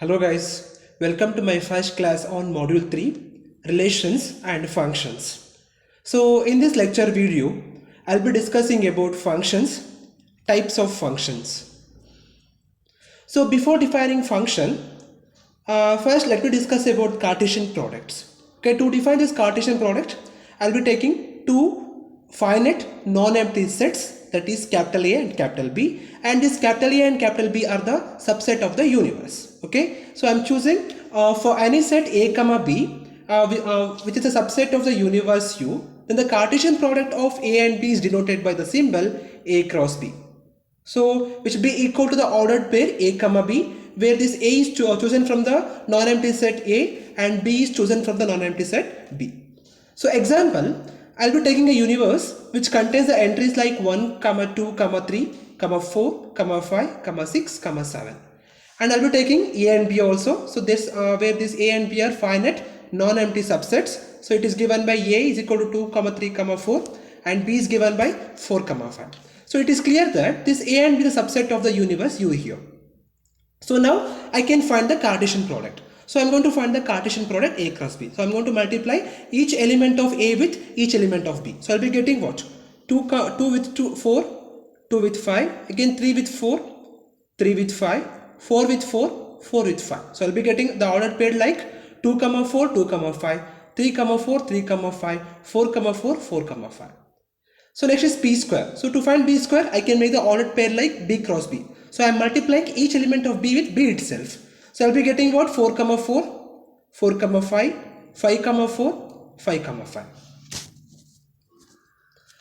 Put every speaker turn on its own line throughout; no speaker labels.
Hello guys, welcome to my first class on module 3, relations and functions. So in this lecture video, I'll be discussing about functions, types of functions. So before defining function, first let me discuss about Cartesian products. Okay, to define this Cartesian product, I'll be taking two finite non-empty sets, that is capital A and capital B, and this capital A and capital B are the subset of the universe. Okay, so I'm choosing for any set A comma B which is a subset of the universe U, then the Cartesian product of A and B is denoted by the symbol A cross B. So which will be equal to the ordered pair A comma B, where this A is chosen from the non-empty set A and B is chosen from the non-empty set B. So example, I'll be taking a universe which contains the entries like 1, 2, 3, 4, 5, 6, 7. And I'll be taking A and B also. So this where this A and B are finite non-empty subsets. So it is given by A is equal to 2, 3, 4 and B is given by 4, 5. So it is clear that this A and B is a subset of the universe U here. So now I can find the Cartesian product. So I'm going to find the Cartesian product A cross B. So I'm going to multiply each element of A with each element of B. So I'll be getting what? 2 with 4, 2 with 5, again 3 with 4, 3 with 5, 4 with 4, 4 with 5. So I'll be getting the ordered pair like 2, 4, 2, 5, 3, 4, 3, 5, 4, 4, 4, 5. So next is B square. So to find B square, I can make the ordered pair like B cross B. So I am multiplying each element of B with B itself. So I'll be getting what? 4, 4, 4, 5, 5, 4, 5, 5.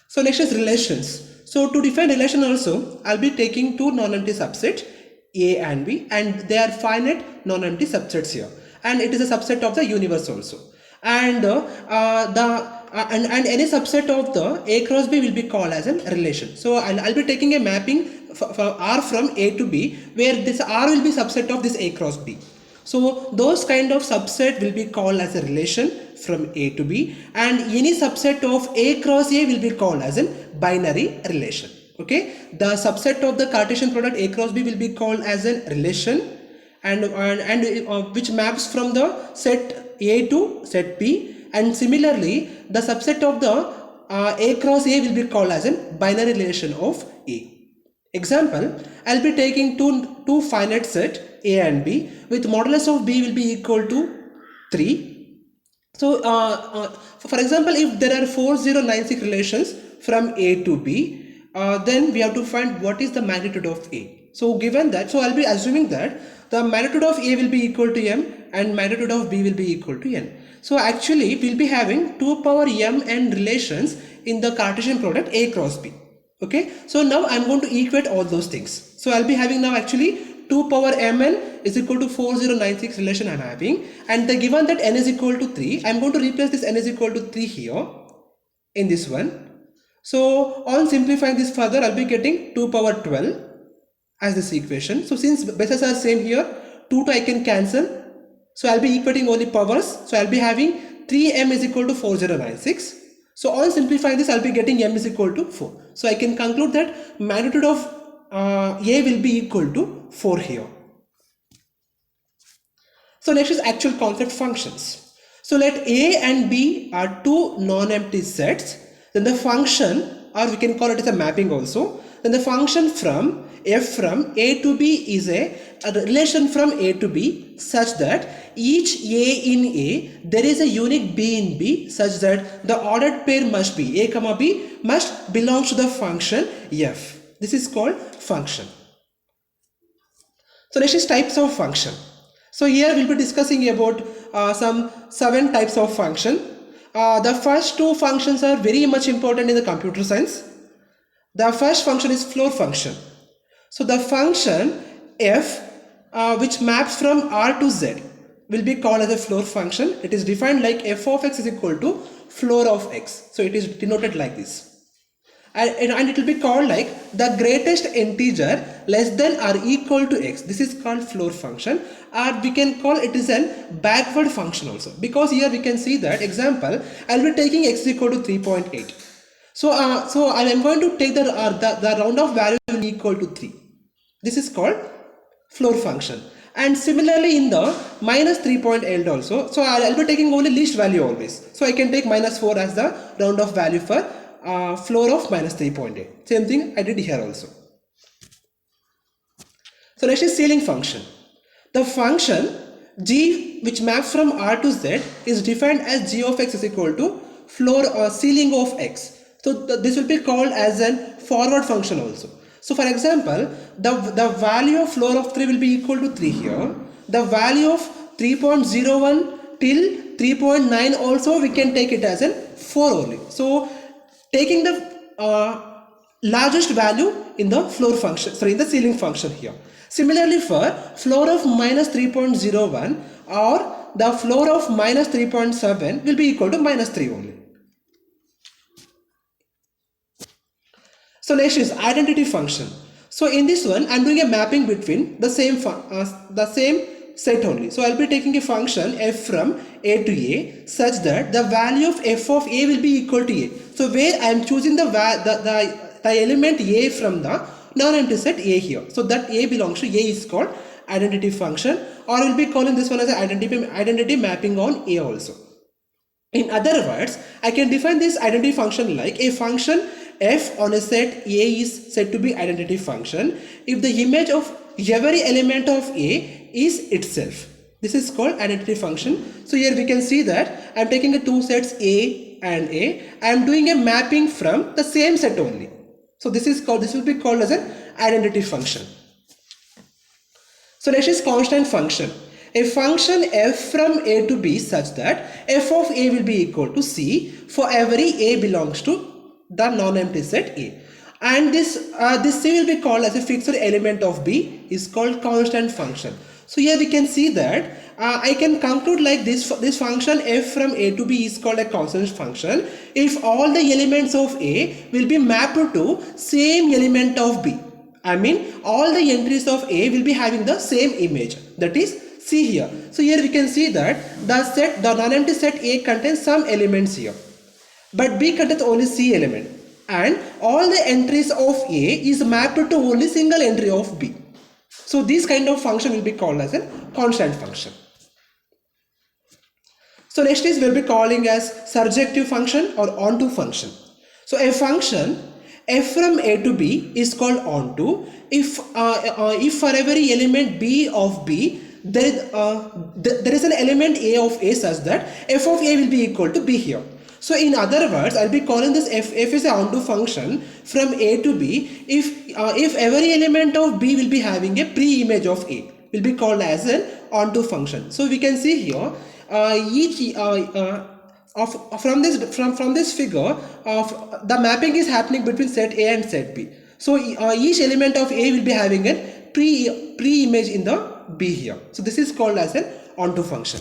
So next is relations. So to define relation also, I'll be taking two non-empty subsets A and B, and they are finite non-empty subsets here. And it is a subset of the universe also. And and any subset of the A cross B will be called as a relation. So I'll be taking a mapping for R from A to B, where this R will be subset of this A cross B. So those kind of subset will be called as a relation from A to B, and any subset of A cross A will be called as a binary relation. Okay, the subset of the Cartesian product A cross B will be called as a relation, and which maps from the set A to set B. And similarly, the subset of the A cross A will be called as a binary relation of A. Example, I'll be taking two finite set A and B with modulus of B will be equal to 3. So for example, if there are 4096 relations from A to B, then we have to find what is the magnitude of A. So given that, so I'll be assuming that the magnitude of A will be equal to M and magnitude of B will be equal to N. So actually we'll be having 2 power M relations in the Cartesian product A cross B. Okay, so now I'm going to equate all those things. So I'll be having now actually 2 power Mn is equal to 4096 relation I'm having, and the given that n is equal to 3, I'm going to replace this n is equal to 3 here in this one. So on simplifying this further, I'll be getting 2 power 12 as this equation. So since bases are same here, 2 I can cancel. So I'll be equating only powers. So I'll be having 3m is equal to 4096. So on simplifying this, I'll be getting m is equal to 4. So I can conclude that magnitude of A will be equal to 4 here. So next is actual concept functions. So let A and B are two non-empty sets. Then the function, or we can call it as a mapping also. Then the function from f from A to B is a relation from A to B such that each A in A there is a unique B in B such that the ordered pair must be A comma B must belong to the function f. This is called function. So next is types of function. So here we'll be discussing about some 7 types of function. The first 2 functions are very much important in the computer science. The first function is floor function. So the function f which maps from R to Z will be called as a floor function. It is defined like f of x is equal to floor of x. So it is denoted like this. And it will be called like the greatest integer less than or equal to x. This is called floor function, or we can call it is a backward function also, because here we can see that example I'll be taking x is equal to 3.8. So I am going to take the round off value will be equal to 3. This is called floor function. And similarly in the minus 3.8 also, so I'll be taking only least value always. So I can take minus 4 as the round off value for floor of minus 3.8. Same thing I did here also. So next is ceiling function. The function g which maps from R to Z is defined as g of x is equal to floor or ceiling of x. So this will be called as a forward function also. So for example, the value of floor of 3 will be equal to 3 here. The value of 3.01 till 3.9 also we can take it as a 4 only. So taking the largest value in the floor function, sorry, in the ceiling function here. Similarly for floor of minus 3.01 or the floor of minus 3.7 will be equal to minus 3 only. So next is identity function. So in this one I am doing a mapping between the same set only. So I'll be taking a function f from a to a such that the value of f of a will be equal to a. So where I am choosing the element a from the non-empty set a here. So that a belongs to a is called identity function, or we'll be calling this one as an identity mapping on a also. In other words, I can define this identity function like a function f on a set a is said to be identity function if the image of every element of a is itself. This is called identity function. So here we can see that I am taking two sets a and a. I am doing a mapping from the same set only. So this will be called as an identity function. So next is constant function. A function f from a to b such that f of a will be equal to c for every a belongs to the non-empty set a. And this c will be called as a fixed element of b is called constant function. So here we can see that I can conclude like this function f from a to b is called a constant function if all the elements of a will be mapped to same element of b. I mean all the entries of a will be having the same image, that is c here. So here we can see that the non-empty set a contains some elements here, but b contains only c element, and all the entries of a is mapped to only single entry of b. So this kind of function will be called as a constant function. So next is we'll be calling as surjective function or onto function. So a function f from a to b is called onto if for every element b of b there is an element a of a such that f of a will be equal to b here. So in other words, I'll be calling this f is a onto function from a to b if every element of b will be having a pre-image of a, will be called as an onto function. So we can see here from this figure the mapping is happening between set A and set B. So each element of A will be having a pre-image in the B here. So this is called as an onto function.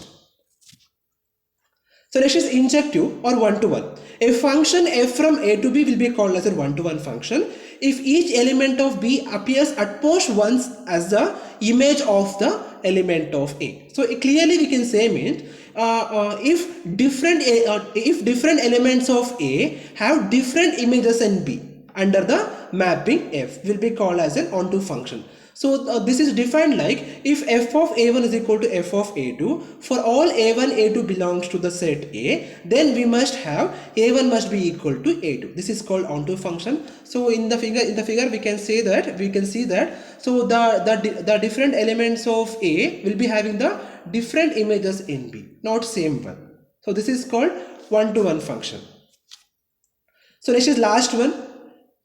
So next is injective or one-to-one. A function f from a to b will be called as a one-to-one function if each element of b appears at most once as the image of the element of a. So clearly we can say means if different elements of a have different images in b under the mapping f will be called as an onto function. So this is defined like if f of a1 is equal to f of a2 for all a1 a2 belongs to the set a, then we must have a1 must be equal to a2. This is called onto function. So in the figure we can see that so the different elements of a will be having the different images in b, not same one. So this is called one-to-one function. So next is last one.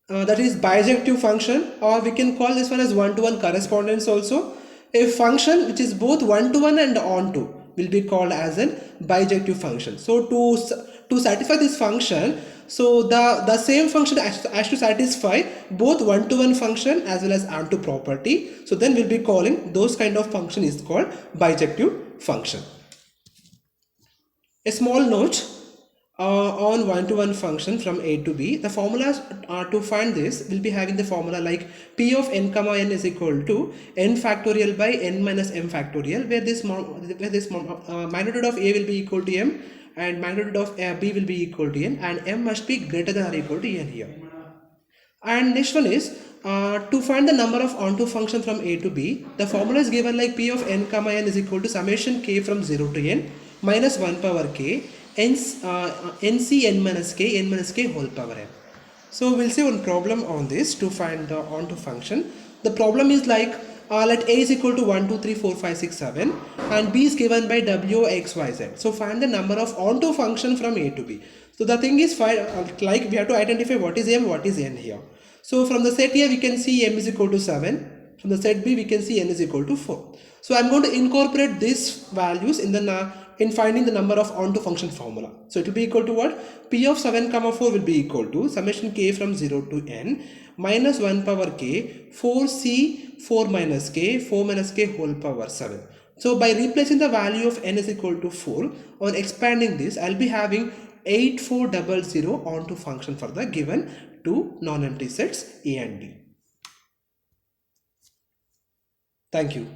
That is bijective function, or we can call this one as one-to-one correspondence also. A function which is both one-to-one and onto will be called as an bijective function. So to satisfy this function, so the same function has to satisfy both one-to-one function as well as onto property. So then we'll be calling those kind of function is called bijective function. A small note on one-to-one function from a to b, the formulas to find this will be having the formula like p of n comma n is equal to n factorial by n minus m factorial, where this magnitude of a will be equal to m and magnitude of b will be equal to n, and m must be greater than or equal to n here. And next one is To find the number of onto function from A to B, the formula is given like P of n comma n is equal to summation k from 0 to n minus 1 power k nc n minus k whole power n. So we'll see one problem on this to find the onto function. The problem is like let A is equal to 1, 2, 3, 4, 5, 6, 7 and B is given by W, X, Y, Z. So find the number of onto function from A to B. So the thing is like we have to identify what is M, what is N here. So from the set here we can see M is equal to 7. From the set B we can see N is equal to 4. So I'm going to incorporate these values in finding the number of onto function formula. So it will be equal to what? P of 7 comma 4 will be equal to summation k from 0 to n minus 1 power k 4c 4 minus k whole power 7. So by replacing the value of n is equal to 4 on expanding this, I'll be having 8400 onto function for the given two non-empty sets A and B. Thank you.